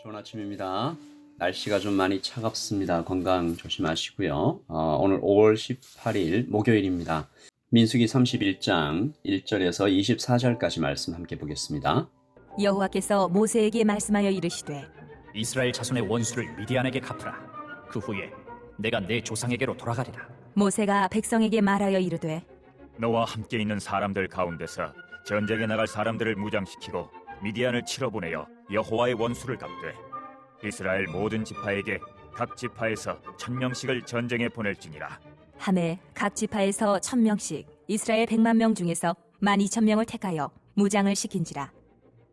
좋은 아침입니다. 날씨가 좀 많이 차갑습니다. 건강 조심하시고요. 오늘 5월 18일 목요일입니다. 민수기 31장 1절에서 24절까지 말씀 함께 보겠습니다. 여호와께서 모세에게 말씀하여 이르시되 이스라엘 자손의 원수를 미디안에게 갚으라. 그 후에 내가 내 조상에게로 돌아가리라. 모세가 백성에게 말하여 이르되 너와 함께 있는 사람들 가운데서 전쟁에 나갈 사람들을 무장시키고 미디안을 치러 보내어 여호와의 원수를 갚되 이스라엘 모든 지파에게 각 지파에서 1000명씩을 전쟁에 보낼지니라. 하매 각 지파에서 1000명씩 이스라엘 100만 명 중에서 12,000명을 택하여 무장을 시킨지라.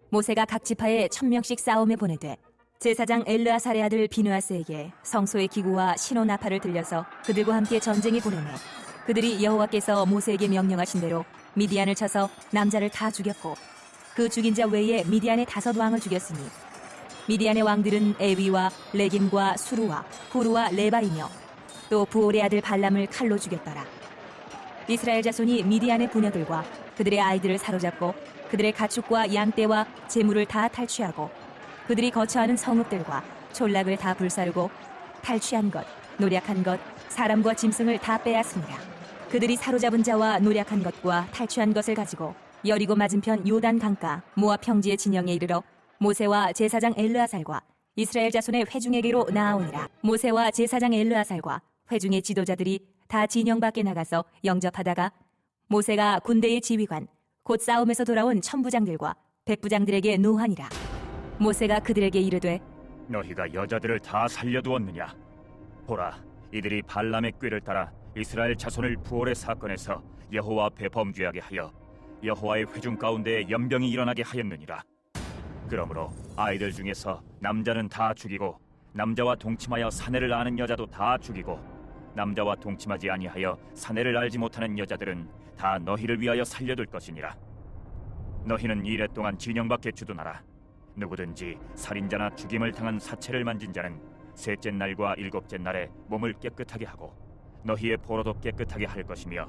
모세가 각 지파에 1000명씩 싸움에 보내되 제사장 엘르아살의 아들 비느하스에게 성소의 기구와 신호 나팔을 들려서 그들과 함께 전쟁에 보내매 그들이 여호와께서 모세에게 명령하신 대로 미디안을 쳐서 남자를 다 죽였고 그 죽인 자 외에 미디안의 5왕을 죽였으니 미디안의 왕들은 에위와 레김과 수루와 후루와 레발이며 또 부올의 아들 발람을 칼로 죽였더라. 이스라엘 자손이 미디안의 부녀들과 그들의 아이들을 사로잡고 그들의 가축과 양떼와 재물을 다 탈취하고 그들이 거처하는 성읍들과 촌락을 다 불사르고 탈취한 것, 노략한 것, 사람과 짐승을 다 빼앗습니다. 그들이 사로잡은 자와 노략한 것과 탈취한 것을 가지고 여리고 맞은편 요단 강가 모압 평지의 진영에 이르러 모세와 제사장 엘르아살과 이스라엘 자손의 회중에게로 나아오니라. 모세와 제사장 엘르아살과 회중의 지도자들이 다 진영 밖에 나가서 영접하다가 모세가 군대의 지휘관 곧 싸움에서 돌아온 천부장들과 백부장들에게 노하니라. 모세가 그들에게 이르되 너희가 여자들을 다 살려두었느냐? 보라, 이들이 발람의 꾀를 따라 이스라엘 자손을 부올의 사건에서 여호와 앞에 범죄하게 하여 여호와의 회중 가운데에 연병이 일어나게 하였느니라. 그러므로 아이들 중에서 남자는 다 죽이고 남자와 동침하여 사내를 아는 여자도 다 죽이고 남자와 동침하지 아니하여 사내를 알지 못하는 여자들은 다 너희를 위하여 살려둘 것이니라. 너희는 이래 동안 진영 밖에 주둔하라. 누구든지 살인자나 죽임을 당한 사체를 만진 자는 셋째 날과 일곱째 날에 몸을 깨끗하게 하고 너희의 포로도 깨끗하게 할 것이며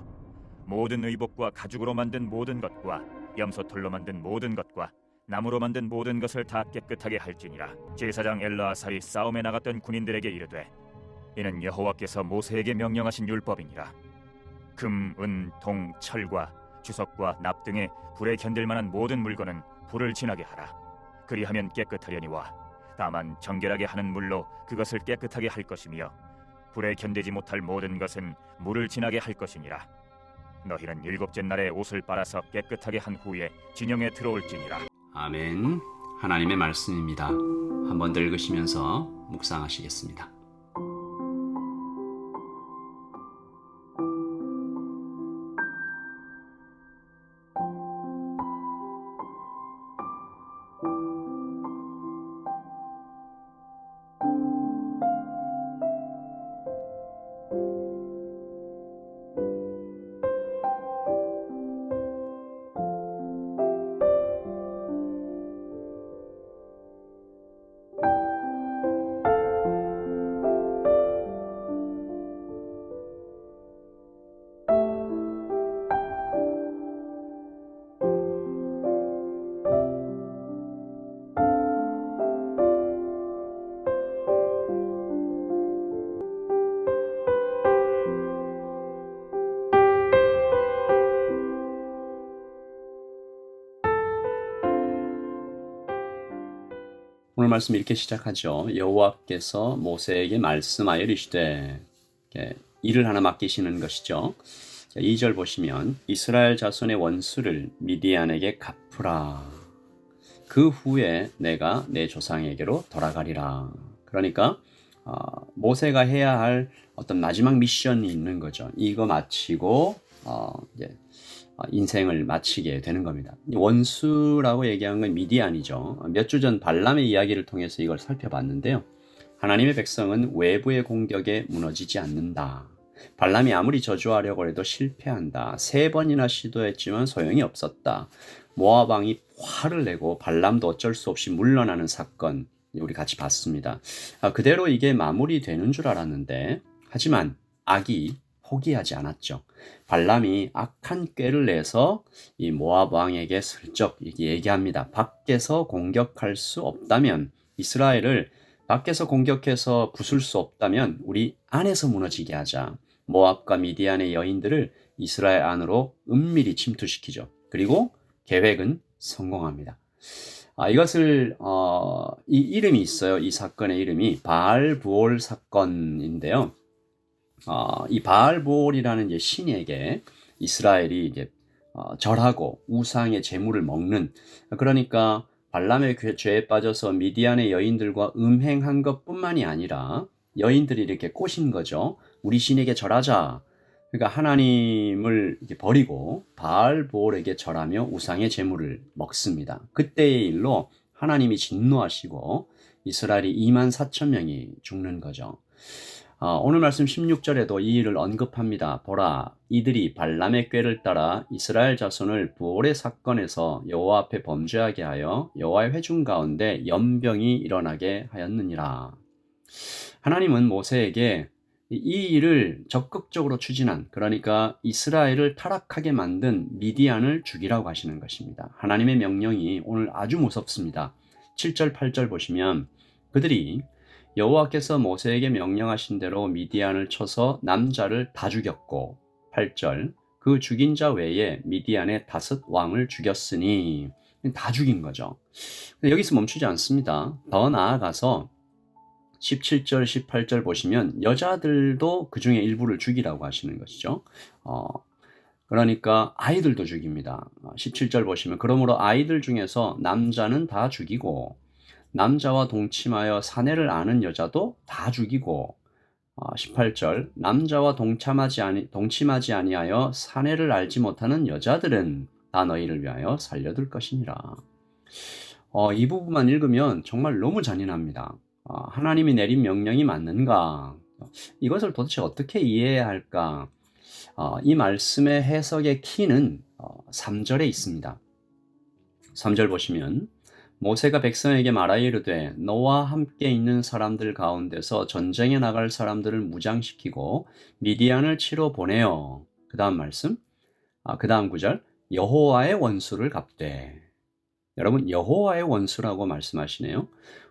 모든 의복과 가죽으로 만든 모든 것과 염소털로 만든 모든 것과 나무로 만든 모든 것을 다 깨끗하게 할지니라. 제사장 엘르아살이 싸움에 나갔던 군인들에게 이르되 이는 여호와께서 모세에게 명령하신 율법이니라. 금, 은, 동, 철과 주석과 납 등의 불에 견딜 만한 모든 물건은 불을 지나게 하라. 그리하면 깨끗하려니와 다만 정결하게 하는 물로 그것을 깨끗하게 할 것이며 불에 견디지 못할 모든 것은 물을 지나게 할 것이니라. 너희는 일곱째 날에 옷을 빨아서 깨끗하게 한 후에 진영에 들어올지니라. 아멘. 하나님의 말씀입니다. 한번 더 읽으시면서 묵상하시겠습니다. 오늘 말씀 이렇게 시작하죠. 여호와께서 모세에게 말씀하여 이르시되, 일을 하나 맡기시는 것이죠. 2절 보시면 이스라엘 자손의 원수를 미디안에게 갚으라. 그 후에 내가 내 조상에게로 돌아가리라. 그러니까 모세가 해야 할 어떤 마지막 미션이 있는 거죠. 이거 마치고 이제 인생을 마치게 되는 겁니다. 원수라고 얘기하는 건 미디안이죠. 몇 주 전 발람의 이야기를 통해서 이걸 살펴봤는데요. 하나님의 백성은 외부의 공격에 무너지지 않는다. 발람이 아무리 저주하려고 해도 실패한다. 3번이나 시도했지만 소용이 없었다. 모압 왕이 화를 내고 발람도 어쩔 수 없이 물러나는 사건 우리 같이 봤습니다. 그대로 이게 마무리되는 줄 알았는데 하지만 악이 포기하지 않았죠. 발람이 악한 꾀를 내서 이 모압 왕에게 슬쩍 얘기합니다. 밖에서 공격할 수 없다면 이스라엘을 밖에서 공격해서 부술 수 없다면 우리 안에서 무너지게 하자. 모압과 미디안의 여인들을 이스라엘 안으로 은밀히 침투시키죠. 그리고 계획은 성공합니다. 이것을 이 이름이 있어요. 이 사건의 이름이 바알부올 사건인데요. 이 바알부올이라는 신에게 이스라엘이 이제 절하고 우상의 제물을 먹는, 그러니까 발람의 죄에 빠져서 미디안의 여인들과 음행한 것뿐만이 아니라 여인들이 이렇게 꼬신 거죠. 우리 신에게 절하자. 그러니까 하나님을 이렇게 버리고 바알보올에게 절하며 우상의 제물을 먹습니다. 그때의 일로 하나님이 진노하시고 이스라엘이 24,000명이 죽는 거죠. 오늘 말씀 16절에도 이 일을 언급합니다. 보라, 이들이 발람의 꾀를 따라 이스라엘 자손을 부올의 사건에서 여호와 앞에 범죄하게 하여 여호와의 회중 가운데 연병이 일어나게 하였느니라. 하나님은 모세에게 이 일을 적극적으로 추진한, 그러니까 이스라엘을 타락하게 만든 미디안을 죽이라고 하시는 것입니다. 하나님의 명령이 오늘 아주 무섭습니다. 7절 8절 보시면 그들이 여호와께서 모세에게 명령하신 대로 미디안을 쳐서 남자를 다 죽였고, 8절 그 죽인 자 외에 미디안의 5 왕을 죽였으니, 다 죽인 거죠. 근데 여기서 멈추지 않습니다. 더 나아가서 17절 18절 보시면 여자들도 그 중에 일부를 죽이라고 하시는 것이죠. 그러니까 아이들도 죽입니다. 17절 보시면 그러므로 아이들 중에서 남자는 다 죽이고 남자와 동침하여 사내를 아는 여자도 다 죽이고, 18절 남자와 동침하지 아니하여 사내를 알지 못하는 여자들은 다 너희를 위하여 살려둘 것이니라. 이 부분만 읽으면 정말 너무 잔인합니다. 하나님이 내린 명령이 맞는가? 이것을 도대체 어떻게 이해해야 할까? 이 말씀의 해석의 키는 3절에 있습니다. 3절 보시면 모세가 백성에게 말하여 이르되 너와 함께 있는 사람들 가운데서 전쟁에 나갈 사람들을 무장시키고 미디안을 치러 보내어. 그 다음 말씀, 그 다음 구절, 여호와의 원수를 갚되. 여러분, 여호와의 원수라고 말씀하시네요.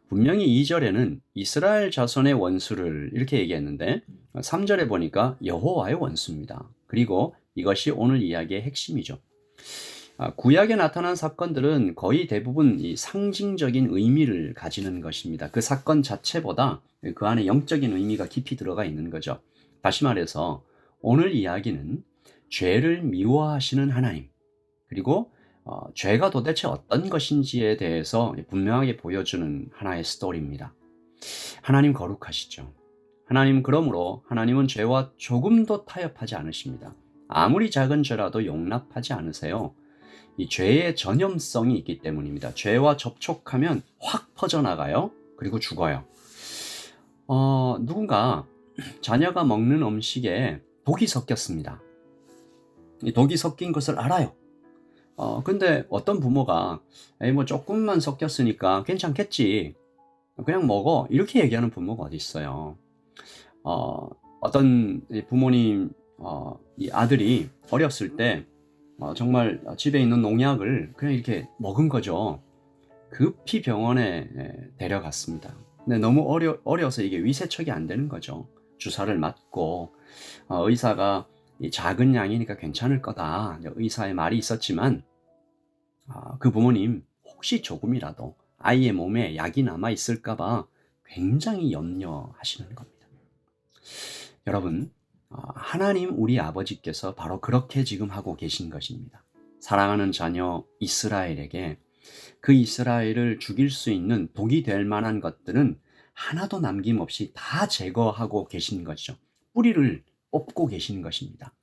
분명히 2절에는 이스라엘 자손의 원수를 이렇게 얘기했는데 3절에 보니까 여호와의 원수입니다. 그리고 이것이 오늘 이야기의 핵심이죠. 구약에 나타난 사건들은 거의 대부분 이 상징적인 의미를 가지는 것입니다. 그 사건 자체보다 그 안에 영적인 의미가 깊이 들어가 있는 거죠. 다시 말해서 오늘 이야기는 죄를 미워하시는 하나님, 그리고 죄가 도대체 어떤 것인지에 대해서 분명하게 보여주는 하나의 스토리입니다. 하나님 거룩하시죠. 하나님, 그러므로 하나님은 죄와 조금도 타협하지 않으십니다. 아무리 작은 죄라도 용납하지 않으세요. 이 죄의 전염성이 있기 때문입니다. 죄와 접촉하면 확 퍼져나가요. 그리고 죽어요. 누군가 자녀가 먹는 음식에 독이 섞였습니다. 이 독이 섞인 것을 알아요. 근데 어떤 부모가 뭐 조금만 섞였으니까 괜찮겠지, 그냥 먹어, 이렇게 얘기하는 부모가 어디 있어요. 어떤 부모님 이 아들이 어렸을 때 정말 집에 있는 농약을 그냥 이렇게 먹은 거죠. 급히 병원에 데려갔습니다. 근데 너무 어려서 이게 위세척이 안 되는 거죠. 주사를 맞고 의사가 이 작은 양이니까 괜찮을 거다, 의사의 말이 있었지만 그 부모님 혹시 조금이라도 아이의 몸에 약이 남아 있을까 봐 굉장히 염려하시는 겁니다. 여러분, 하나님 우리 아버지께서 바로 그렇게 지금 하고 계신 것입니다. 사랑하는 자녀 이스라엘에게 그 이스라엘을 죽일 수 있는 독이 될 만한 것들은 하나도 남김없이 다 제거하고 계신 것이죠. 뿌리를 뽑고 계신 것입니다.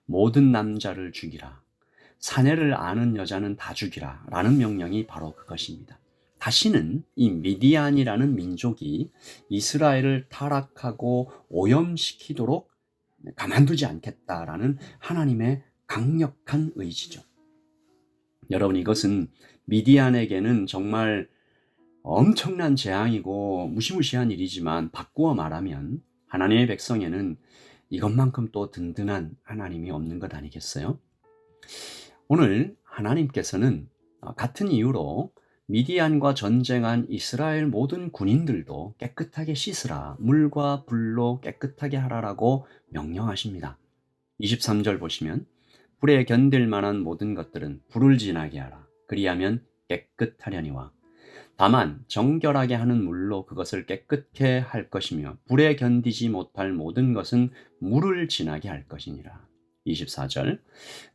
모든 남자를 죽이라, 사내를 아는 여자는 다 죽이라 라는 명령이 바로 그것입니다. 다시는 이 미디안이라는 민족이 이스라엘을 타락하고 오염시키도록 가만두지 않겠다라는 하나님의 강력한 의지죠. 여러분, 이것은 미디안에게는 정말 엄청난 재앙이고 무시무시한 일이지만 바꾸어 말하면 하나님의 백성에는 이것만큼 또 든든한 하나님이 없는 것 아니겠어요? 오늘 하나님께서는 같은 이유로 미디안과 전쟁한 이스라엘 모든 군인들도 깨끗하게 씻으라, 물과 불로 깨끗하게 하라라고 명령하십니다. 23절 보시면 불에 견딜 만한 모든 것들은 불을 지나게 하라. 그리하면 깨끗하려니와 다만 정결하게 하는 물로 그것을 깨끗게 할 것이며 불에 견디지 못할 모든 것은 물을 지나게 할 것이니라. 24절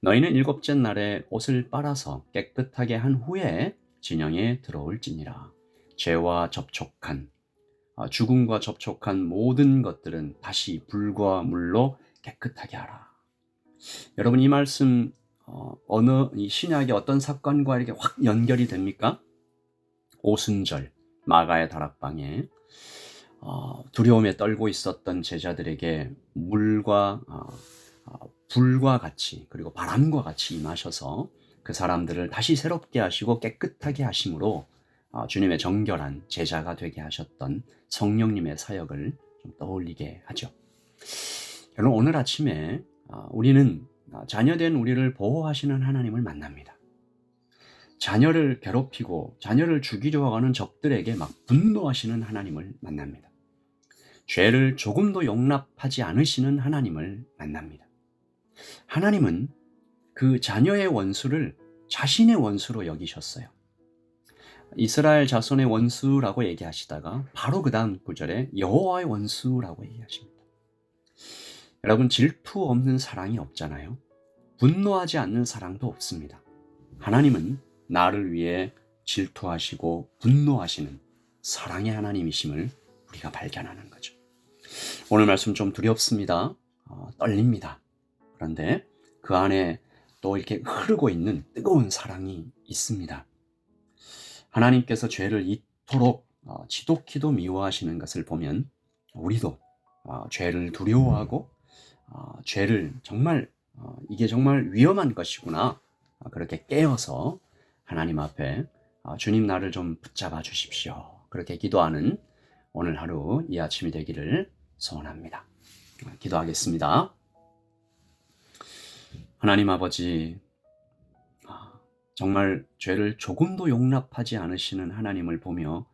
너희는 일곱째 날에 옷을 빨아서 깨끗하게 한 후에 진영에 들어올지니라. 죄와 접촉한 죽음과 접촉한 모든 것들은 다시 불과 물로 깨끗하게 하라. 여러분 이 말씀 어느 이 신약의 어떤 사건과 이렇게 확 연결이 됩니까? 오순절 마가의 다락방에 두려움에 떨고 있었던 제자들에게 물과 불과 같이 그리고 바람과 같이 임하셔서 그 사람들을 다시 새롭게 하시고 깨끗하게 하심으로 주님의 정결한 제자가 되게 하셨던 성령님의 사역을 좀 떠올리게 하죠. 여러분 오늘 아침에 우리는 자녀된 우리를 보호하시는 하나님을 만납니다. 자녀를 괴롭히고 자녀를 죽이려고 하는 적들에게 막 분노하시는 하나님을 만납니다. 죄를 조금도 용납하지 않으시는 하나님을 만납니다. 하나님은 그 자녀의 원수를 자신의 원수로 여기셨어요. 이스라엘 자손의 원수라고 얘기하시다가 바로 그 다음 구절에 여호와의 원수라고 얘기하십니다. 여러분 질투 없는 사랑이 없잖아요. 분노하지 않는 사랑도 없습니다. 하나님은 나를 위해 질투하시고 분노하시는 사랑의 하나님이심을 우리가 발견하는 거죠. 오늘 말씀 좀 두렵습니다. 떨립니다. 그런데 그 안에 또 이렇게 흐르고 있는 뜨거운 사랑이 있습니다. 하나님께서 죄를 이토록 지독히도 미워하시는 것을 보면 우리도 죄를 두려워하고 죄를 정말 이게 정말 위험한 것이구나 그렇게 깨어서 하나님 앞에 주님 나를 좀 붙잡아 주십시오. 그렇게 기도하는 오늘 하루 이 아침이 되기를 소원합니다. 기도하겠습니다. 하나님 아버지, 정말 죄를 조금도 용납하지 않으시는 하나님을 보며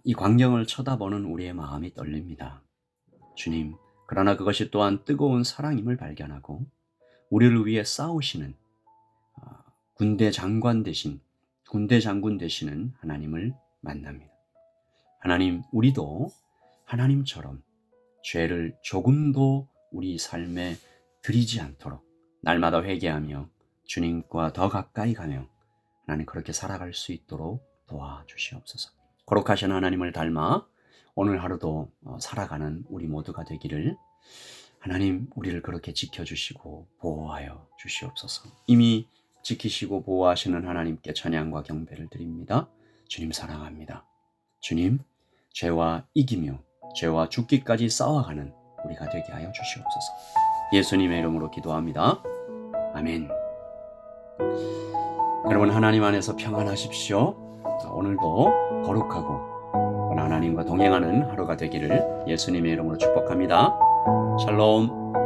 이 광경을 쳐다보는 우리의 마음이 떨립니다. 주님, 그러나 그것이 또한 뜨거운 사랑임을 발견하고 우리를 위해 싸우시는 군대 장군 되시는 하나님을 만납니다. 하나님, 우리도 하나님처럼 죄를 조금도 우리 삶에 들이지 않도록 날마다 회개하며 주님과 더 가까이 가며 하나님 그렇게 살아갈 수 있도록 도와주시옵소서. 거룩하신 하나님을 닮아 오늘 하루도 살아가는 우리 모두가 되기를 하나님 우리를 그렇게 지켜주시고 보호하여 주시옵소서. 이미 지키시고 보호하시는 하나님께 찬양과 경배를 드립니다. 주님 사랑합니다. 주님 죄와 이기며 죄와 죽기까지 싸워가는 우리가 되게 하여 주시옵소서. 예수님의 이름으로 기도합니다. 아멘. 여러분 하나님 안에서 평안하십시오. 오늘도 거룩하고 하나님과 동행하는 하루가 되기를 예수님의 이름으로 축복합니다. 샬롬.